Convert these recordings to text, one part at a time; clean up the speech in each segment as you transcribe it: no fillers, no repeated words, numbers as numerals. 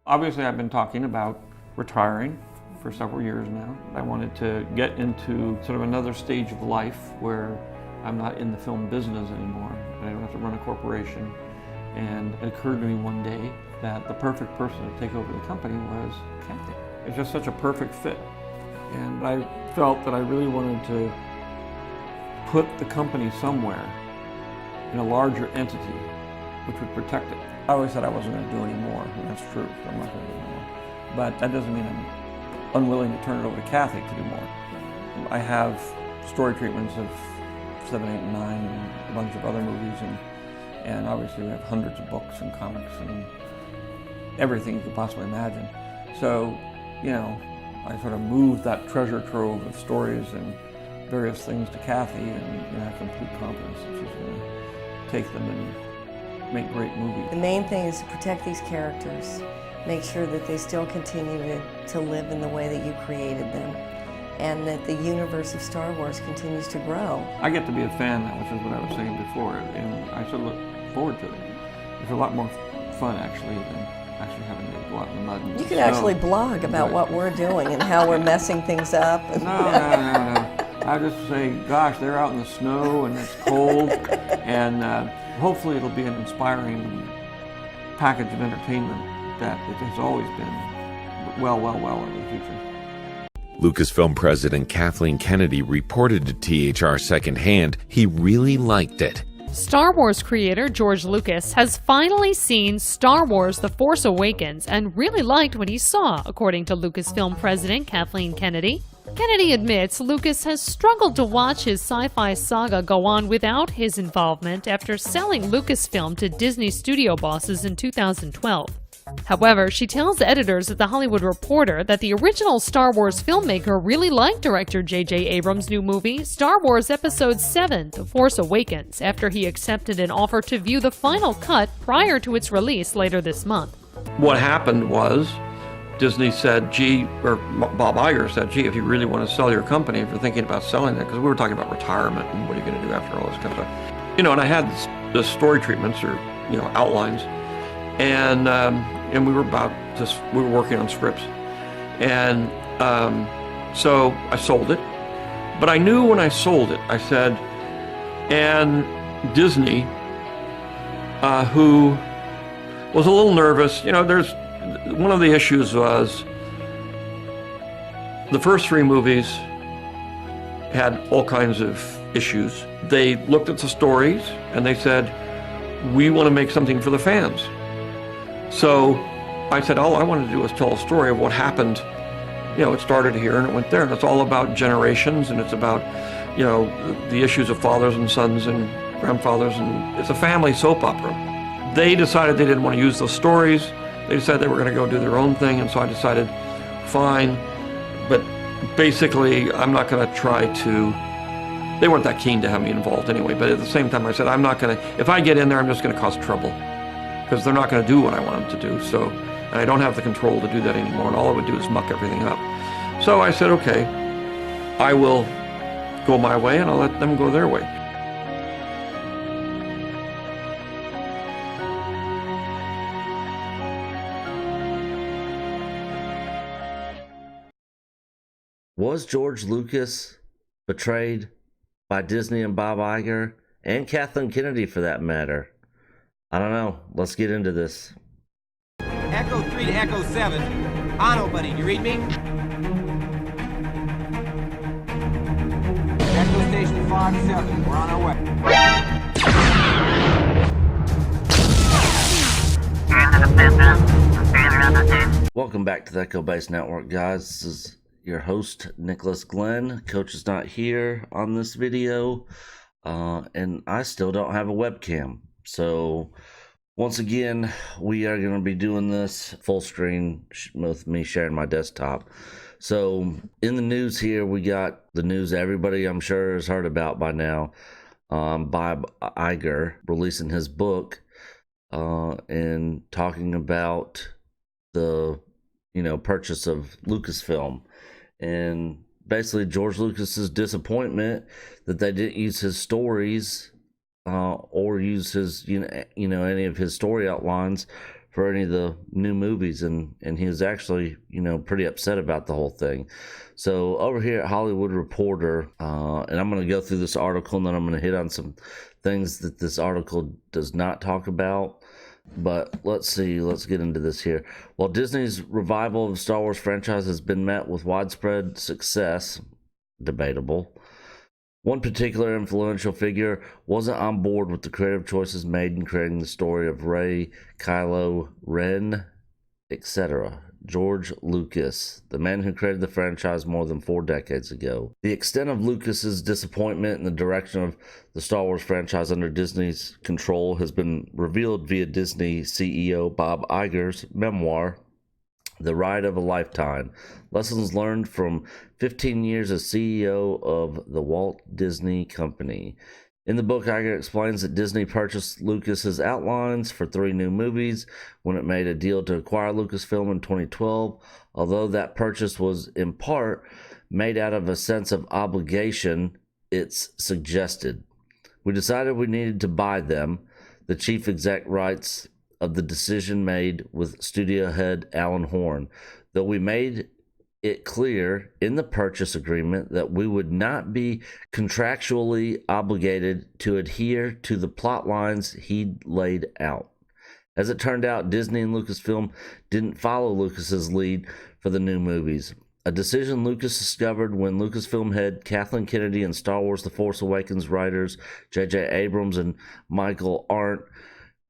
Obviously, I've been talking about retiring for several years now. I wanted to get into sort of another stage of life where I'm not in the film business anymore. I don't have to run a corporation. And it occurred to me one day that the perfect person to take over the company was Kathy. It's just such a perfect fit. And I felt that I really wanted to put the company somewhere in a larger entity which would protect it. I always said I wasn't going to do any more, and that's true, so I'm not going to do more. But that doesn't mean I'm unwilling to turn it over to Kathy to do more. I have story treatments of 7, 8, and 9, and a bunch of other movies, and obviously we have hundreds of books and comics and everything you could possibly imagine. So, you know, I sort of moved that treasure trove of stories and various things to Kathy, and I have complete confidence that she's going to take them and make great movies. The main thing is to protect these characters, make sure that they still continue to live in the way that you created them, and that the universe of Star Wars continues to grow. I get to be a fan now, which is what I was saying before, and I sort of look forward to it. It's a lot more fun, actually, than actually having to go out in the mud and You can actually blog about what we're doing and how we're messing things up. No. I just say, gosh, they're out in the snow and it's cold, and hopefully it'll be an inspiring package of entertainment that it has always been well in the future. Lucasfilm President Kathleen Kennedy reported to THR secondhand he really liked it. Star Wars creator George Lucas has finally seen Star Wars The Force Awakens and really liked what he saw, according to Lucasfilm President Kathleen Kennedy. Kennedy admits Lucas has struggled to watch his sci-fi saga go on without his involvement after selling Lucasfilm to Disney studio bosses in 2012. However, she tells editors at The Hollywood Reporter that the original Star Wars filmmaker really liked director J.J. Abrams' new movie, Star Wars Episode 7, The Force Awakens, after he accepted an offer to view the final cut prior to its release later this month. What happened was, Disney said, Bob Iger said, gee, if you really want to sell your company, if you're thinking about selling it, because we were talking about retirement and what are you going to do after all this kind of stuff. You know, and I had the story treatments or, outlines, and we were we were working on scripts. And so I sold it. But I knew when I sold it, I said, and Disney, who was a little nervous, one of the issues was the first 3 movies had all kinds of issues. They looked at the stories and they said, we want to make something for the fans. So I said, all I wanted to do was tell a story of what happened. It started here and it went there, and it's all about generations, and it's about, the issues of fathers and sons and grandfathers, and it's a family soap opera. They decided they didn't want to use those stories. They decided they were going to go do their own thing, and so I decided, fine, but basically I'm not going to try to, they weren't that keen to have me involved anyway, but at the same time I said, I'm not going to, if I get in there, I'm just going to cause trouble, because they're not going to do what I want them to do, so, and I don't have the control to do that anymore, and all it would do is muck everything up. So I said, okay, I will go my way, and I'll let them go their way. Was George Lucas betrayed by Disney and Bob Iger, and Kathleen Kennedy for that matter? I don't know. Let's get into this. Echo 3 to Echo 7. Ono, buddy, you read me? Echo Station 5-7. We're on our way. Welcome back to the Echo Base Network, guys. This is your host, Nicholas Glenn. Coach is not here on this video, and I still don't have a webcam. So, once again, we are going to be doing this full screen with me sharing my desktop. So, in the news here, we got the news everybody I'm sure has heard about by now. Bob Iger releasing his book and talking about the purchase of Lucasfilm, and basically George Lucas's disappointment that they didn't use his stories or use his any of his story outlines for any of the new movies, and he was actually pretty upset about the whole thing. So over here at Hollywood Reporter, and I'm going to go through this article, and then I'm going to hit on some things that this article does not talk about. But let's get into this here. While Disney's revival of the Star Wars franchise has been met with widespread success, debatable, one particular influential figure wasn't on board with the creative choices made in creating the story of Rey, Kylo Ren, etc. George Lucas, the man who created the franchise more than 4 decades ago. The extent of Lucas's disappointment in the direction of the Star Wars franchise under Disney's control has been revealed via Disney CEO Bob Iger's memoir, The Ride of a Lifetime: Lessons Learned from 15 Years as CEO of the Walt Disney Company. In the book, Iger explains that Disney purchased Lucas's outlines for 3 new movies when it made a deal to acquire Lucasfilm in 2012, although that purchase was in part made out of a sense of obligation, it's suggested. We decided we needed to buy them. The chief exec writes of the decision made with studio head Alan Horn, though we made it clear in the purchase agreement that we would not be contractually obligated to adhere to the plot lines he'd laid out. As it turned out, Disney and Lucasfilm didn't follow Lucas's lead for the new movies, a decision Lucas discovered when Lucasfilm head Kathleen Kennedy and Star Wars The Force Awakens writers J.J. Abrams and Michael Arndt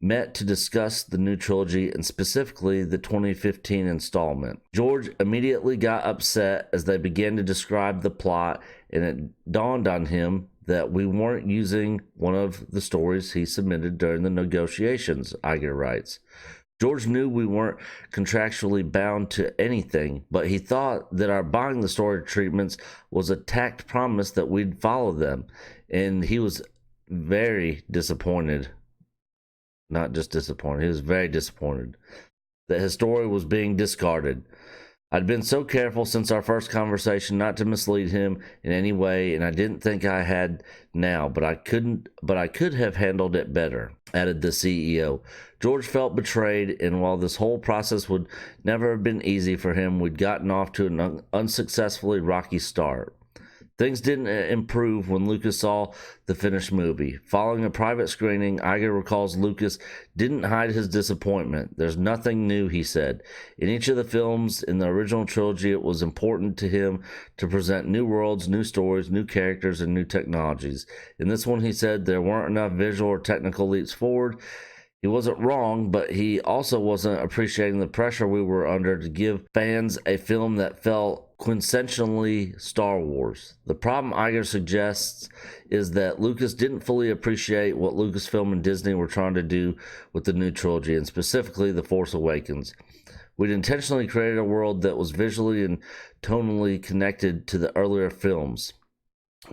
met to discuss the new trilogy, and specifically the 2015 installment. George immediately got upset as they began to describe the plot, and it dawned on him that we weren't using one of the stories he submitted during the negotiations, Iger writes. George knew we weren't contractually bound to anything, but he thought that our buying the story treatments was a tact promise that we'd follow them, and he was very disappointed. Not just disappointed, he was very disappointed that his story was being discarded. I'd been so careful since our first conversation not to mislead him in any way, and I didn't think I had now, but I could have handled it better, added the CEO. George felt betrayed, and while this whole process would never have been easy for him, we'd gotten off to an unsuccessfully rocky start. Things didn't improve when Lucas saw the finished movie. Following a private screening, Iger recalls Lucas didn't hide his disappointment. There's nothing new, he said. In each of the films in the original trilogy, it was important to him to present new worlds, new stories, new characters, and new technologies. In this one, he said there weren't enough visual or technical leaps forward. He wasn't wrong, but he also wasn't appreciating the pressure we were under to give fans a film that felt quintessentially Star Wars. The problem Iger suggests is that Lucas didn't fully appreciate what Lucasfilm and Disney were trying to do with the new trilogy, and specifically The Force Awakens. We'd intentionally created a world that was visually and tonally connected to the earlier films,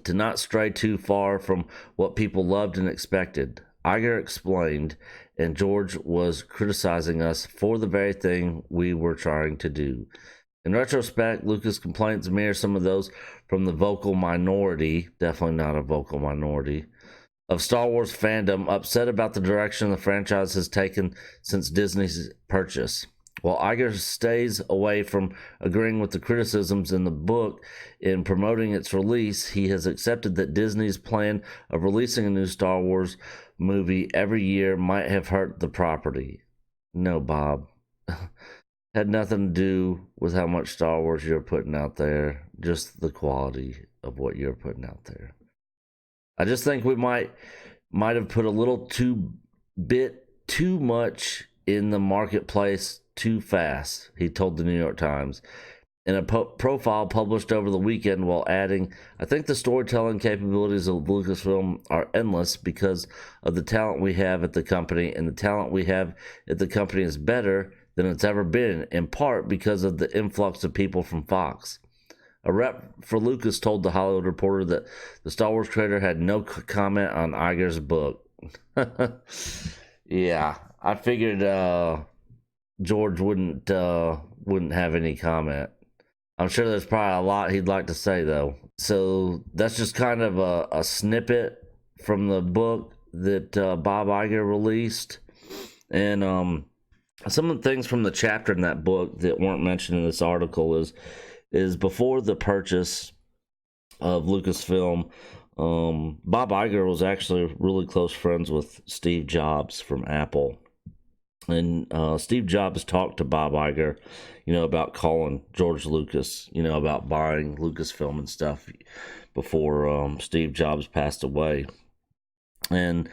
to not stray too far from what people loved and expected. Iger explained, and George was criticizing us for the very thing we were trying to do. In retrospect, Lucas' complaints mirror some of those from the vocal minority, definitely not a vocal minority, of Star Wars fandom upset about the direction the franchise has taken since Disney's purchase. While Iger stays away from agreeing with the criticisms in the book in promoting its release, he has accepted that Disney's plan of releasing a new Star Wars movie every year might have hurt the property. No, Bob. Had nothing to do with how much Star Wars you're putting out there, just the quality of what you're putting out there. I just think we might have put a little too much in the marketplace too fast, he told the New York Times in a profile published over the weekend, while adding, I think the storytelling capabilities of Lucasfilm are endless because of the talent we have at the company, and the talent we have at the company is better than it's ever been, in part because of the influx of people from Fox. A rep for Lucas told The Hollywood Reporter that the Star Wars creator had no comment on Iger's book. Yeah, I figured George wouldn't have any comment. I'm sure there's probably a lot he'd like to say, though. So that's just kind of a snippet from the book that Bob Iger released. And some of the things from the chapter in that book that weren't mentioned in this article is before the purchase of Lucasfilm, Bob Iger was actually really close friends with Steve Jobs from Apple. And Steve Jobs talked to Bob Iger, about calling George Lucas, about buying Lucasfilm and stuff before Steve Jobs passed away. And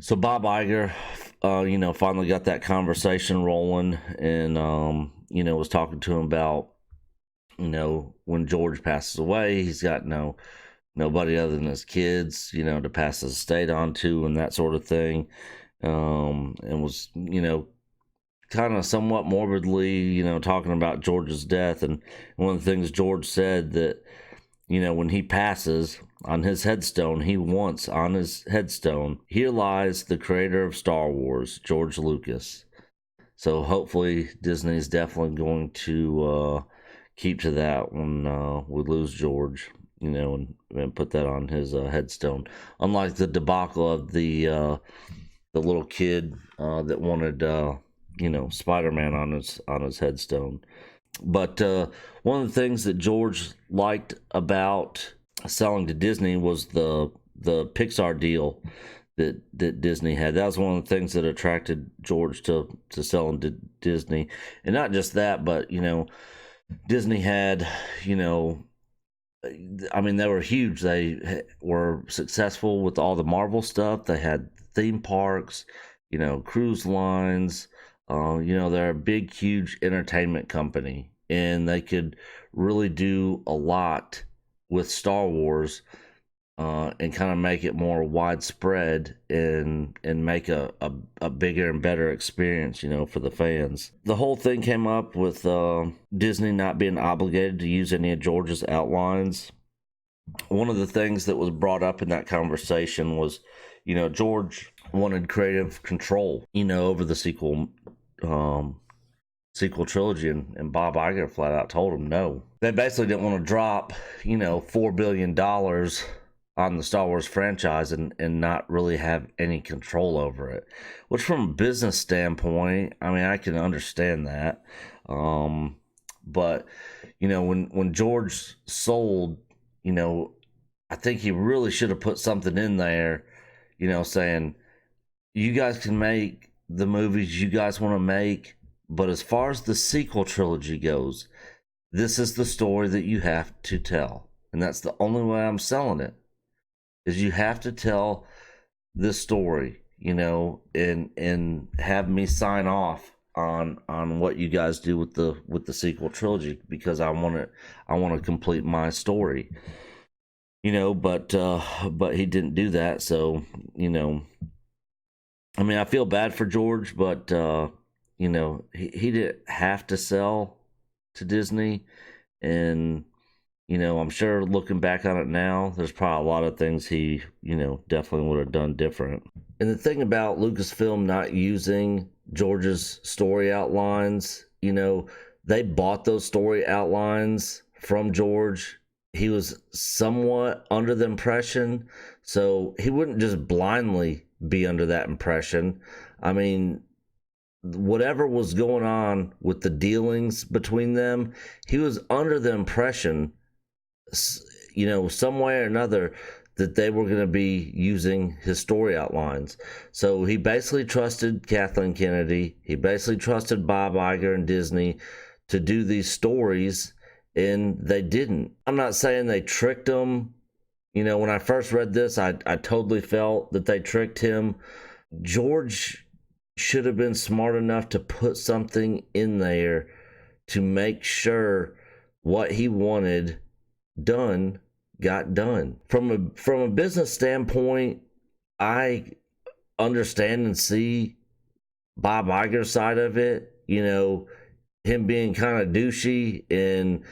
so Bob Iger, finally got that conversation rolling, and, was talking to him about, when George passes away, he's got nobody other than his kids, to pass his estate on to, and that sort of thing. And was, kind of somewhat morbidly, talking about George's death. And one of the things George said that, when he passes, on his headstone, he wants on his headstone, "Here lies the creator of Star Wars, George Lucas." So hopefully Disney's definitely going to keep to that when we lose George, and put that on his headstone. Unlike the debacle of the little kid that wanted Spider-Man on his headstone. But one of the things that George liked about selling to Disney was the Pixar deal that Disney had. That was one of the things that attracted George to selling to Disney. And not just that, but Disney had, they were huge. They were successful with all the Marvel stuff. They had theme parks, cruise lines. They're a big, huge entertainment company, and they could really do a lot with Star Wars and kind of make it more widespread and make a bigger and better experience, for the fans. The whole thing came up with Disney not being obligated to use any of George's outlines. One of the things that was brought up in that conversation was, George wanted creative control, over the sequel trilogy, and Bob Iger flat out told him no. They basically didn't want to drop, $4 billion on the Star Wars franchise and not really have any control over it. Which, from a business standpoint, I can understand that. But, when George sold, I think he really should have put something in there, saying, you guys can make the movies you guys want to make, but as far as the sequel trilogy goes, this is the story that you have to tell. And that's the only way I'm selling it, is you have to tell this story, and have me sign off on what you guys do with the sequel trilogy, because I want to complete my story. But he didn't do that. So, I feel bad for George, but, he didn't have to sell to Disney. And, I'm sure looking back on it now, there's probably a lot of things he, definitely would have done different. And the thing about Lucasfilm not using George's story outlines, they bought those story outlines from George. He was somewhat under the impression, so he wouldn't just blindly be under that impression. whatever was going on with the dealings between them, he was under the impression, some way or another, that they were going to be using his story outlines. So he basically trusted Kathleen Kennedy. He basically trusted Bob Iger and Disney to do these stories, and they didn't. I'm not saying they tricked him. When I first read this, I totally felt that they tricked him. George should have been smart enough to put something in there to make sure what he wanted done got done. From a business standpoint, I understand and see Bob Iger's side of it. Him being kind of douchey, and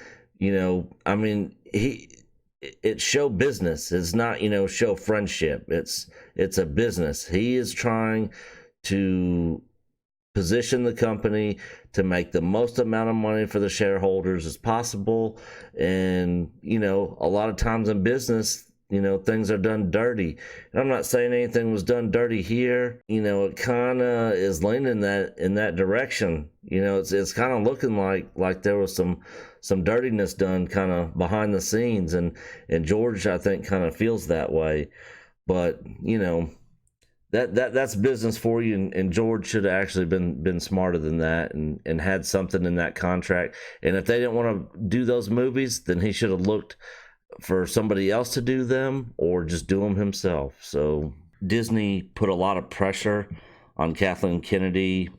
it's show business. It's not show friendship. It's a business. He is trying to position the company to make the most amount of money for the shareholders as possible. And a lot of times in business, things are done dirty. And I'm not saying anything was done dirty here. It kind of is leaning in that direction. It's kind of looking like there was some dirtiness done kind of behind the scenes, and George, I think, kind of feels that way. But that's business for you, and George should have actually been smarter than that, and had something in that contract. And if they didn't want to do those movies, then he should have looked for somebody else to do them, or just do them himself. So Disney put a lot of pressure on Kathleen Kennedy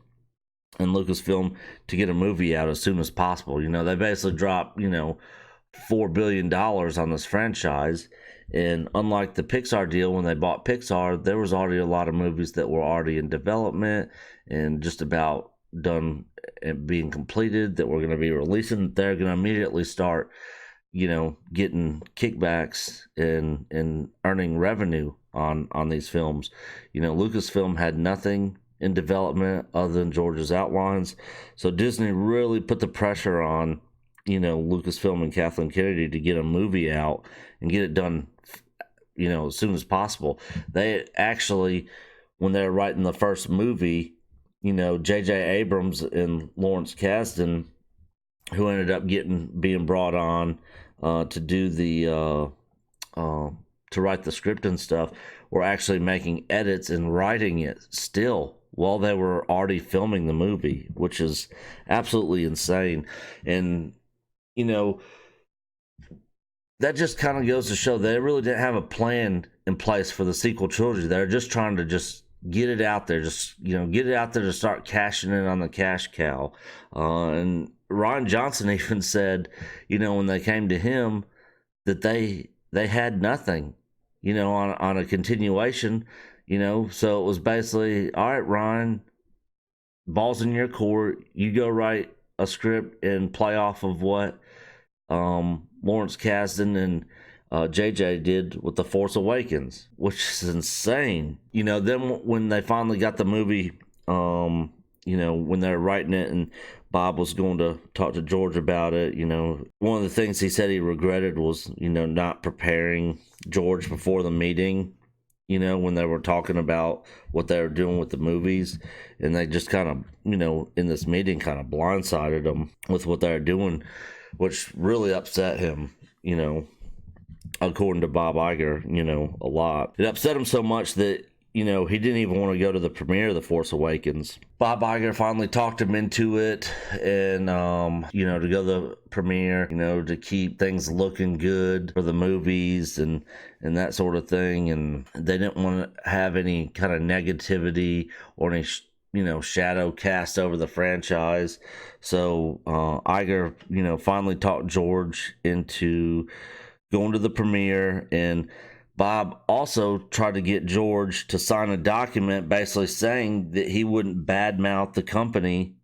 and Lucasfilm to get a movie out as soon as possible. They basically dropped $4 billion on this franchise. And unlike the Pixar deal, when they bought Pixar, there was already a lot of movies that were already in development and just about done and being completed that we're going to be releasing. They're going to immediately start, getting kickbacks and earning revenue on these films. Lucasfilm had nothing in development other than George's outlines. So Disney really put the pressure on, Lucasfilm and Kathleen Kennedy to get a movie out and get it done, as soon as possible. They actually, when they were writing the first movie, J.J. Abrams and Lawrence Kasdan, who ended up being brought on to do to write the script and stuff, were actually making edits and writing it still while they were already filming the movie, which is absolutely insane. And that just kind of goes to show they really didn't have a plan in place for the sequel trilogy. They're just trying to just get it out there, get it out there to start cashing in on the cash cow. And Ryan Johnson even said, when they came to him, that they had nothing, on a continuation, so it was basically, all right, Ryan, ball's in your court. You go write a script and play off of what Lawrence Kasdan and JJ did with The Force Awakens, which is insane. Then when they finally got the movie, when they were writing it and Bob was going to talk to George about it, one of the things he said he regretted was, not preparing George before the meeting, when they were talking about what they were doing with the movies. And they just kind of, in this meeting, kind of blindsided him with what they were doing, which really upset him, according to Bob Iger, a lot. It upset him so much that, he didn't even want to go to the premiere of The Force Awakens. Bob Iger finally talked him into it, and, to go to the premiere, to keep things looking good for the movies and that sort of thing. And they didn't want to have any kind of negativity or any shadow cast over the franchise. So Iger, finally talked George into going to the premiere, and Bob also tried to get George to sign a document basically saying that he wouldn't badmouth the company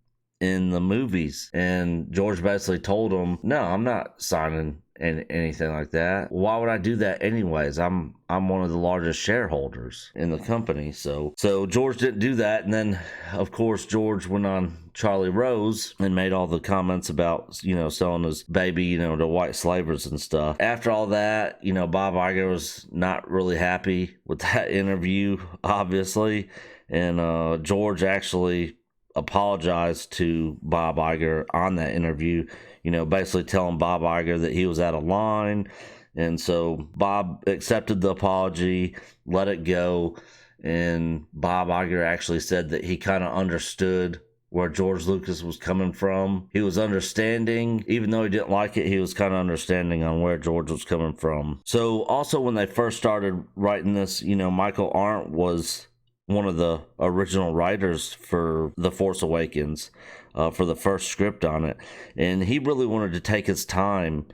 in the movies. And George basically told him, no, I'm not signing anything like that. Why would I do that anyways? I'm one of the largest shareholders in the company. So George didn't do that. And then, of course, George went on Charlie Rose and made all the comments about, selling his baby, to white slavers and stuff. After all that, Bob Iger was not really happy with that interview, obviously. And George actually apologized to Bob Iger on that interview, basically telling Bob Iger that he was out of line. And so Bob accepted the apology, let it go. And Bob Iger actually said that he kind of understood where George Lucas was coming from. He was understanding, even though he didn't like it, he was kind of understanding on where George was coming from. So also when they first started writing this, Michael Arndt was one of the original writers for The Force Awakens, for the first script on it. And he really wanted to take his time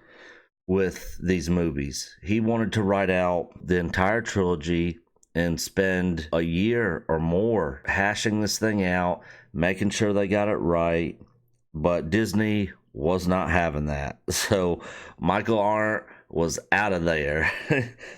with these movies. He wanted to write out the entire trilogy and spend a year or more hashing this thing out, making sure they got it right. But Disney was not having that. So Michael Arndt was out of there.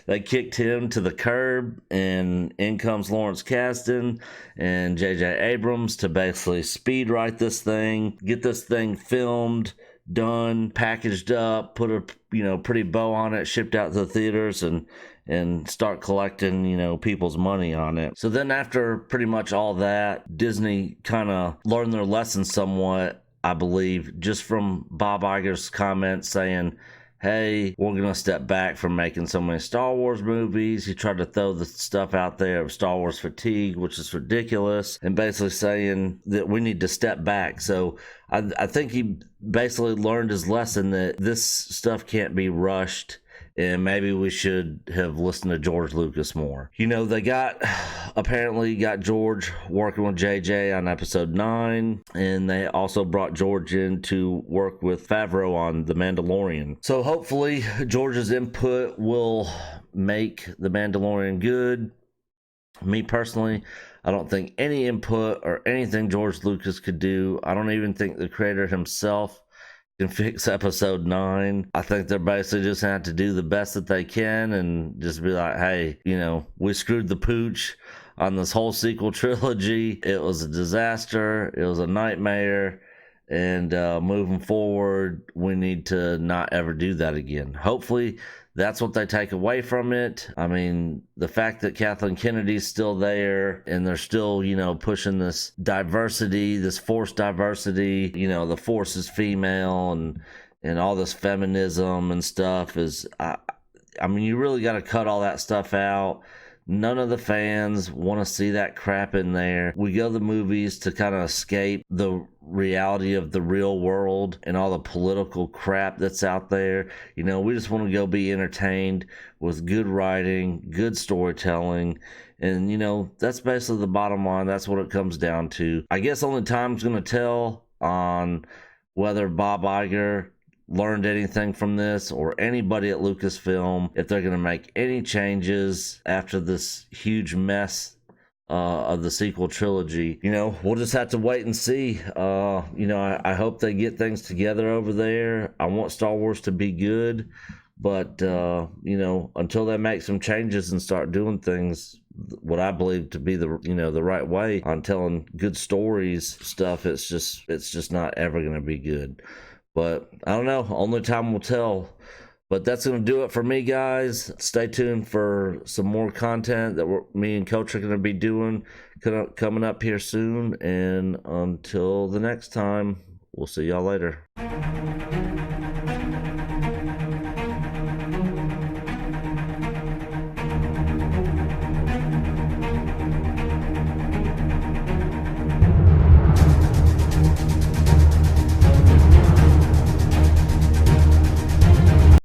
They kicked him to the curb, and in comes Lawrence Kasdan and J.J. Abrams to basically speed write this thing, get this thing filmed, done, packaged up, put a pretty bow on it, shipped out to the theaters, and start collecting people's money on it. So then after pretty much all that, Disney kind of learned their lesson somewhat, I believe, just from Bob Iger's comments saying, hey, we're going to step back from making so many Star Wars movies. He tried to throw the stuff out there of Star Wars fatigue, which is ridiculous, and basically saying that we need to step back. So I think he basically learned his lesson that this stuff can't be rushed, and maybe we should have listened to George Lucas more. They apparently got George working with JJ on episode 9, and they also brought George in to work with Favreau on The Mandalorian. So hopefully George's input will make The Mandalorian good. Me personally, I don't think any input or anything George Lucas could do. I don't even think the creator himself can fix episode 9. I think they're basically just have to do the best that they can and just be like, hey, we screwed the pooch on this whole sequel trilogy. It was a disaster. It was a nightmare. And moving forward, we need to not ever do that again. Hopefully that's what they take away from it. I mean, the fact that Kathleen Kennedy's still there and they're still, pushing this diversity, this Force diversity, the Force is female and all this feminism and stuff is, I mean, you really got to cut all that stuff out. None of the fans want to see that crap in there. We go to the movies to kind of escape the reality of the real world and all the political crap that's out there. We just want to go be entertained with good writing, good storytelling. And, that's basically the bottom line. That's what it comes down to. I guess only time's going to tell on whether Bob Iger learned anything from this, or anybody at Lucasfilm, if they're going to make any changes after this huge mess of the sequel trilogy. We'll just have to wait and see. I hope they get things together over there. I want Star Wars to be good, but until they make some changes and start doing things what I believe to be the right way on telling good stories stuff, it's just not ever going to be good. But I don't know. Only time will tell. But that's going to do it for me, guys. Stay tuned for some more content that me and Coach are going to be doing coming up here soon. And until the next time, we'll see y'all later.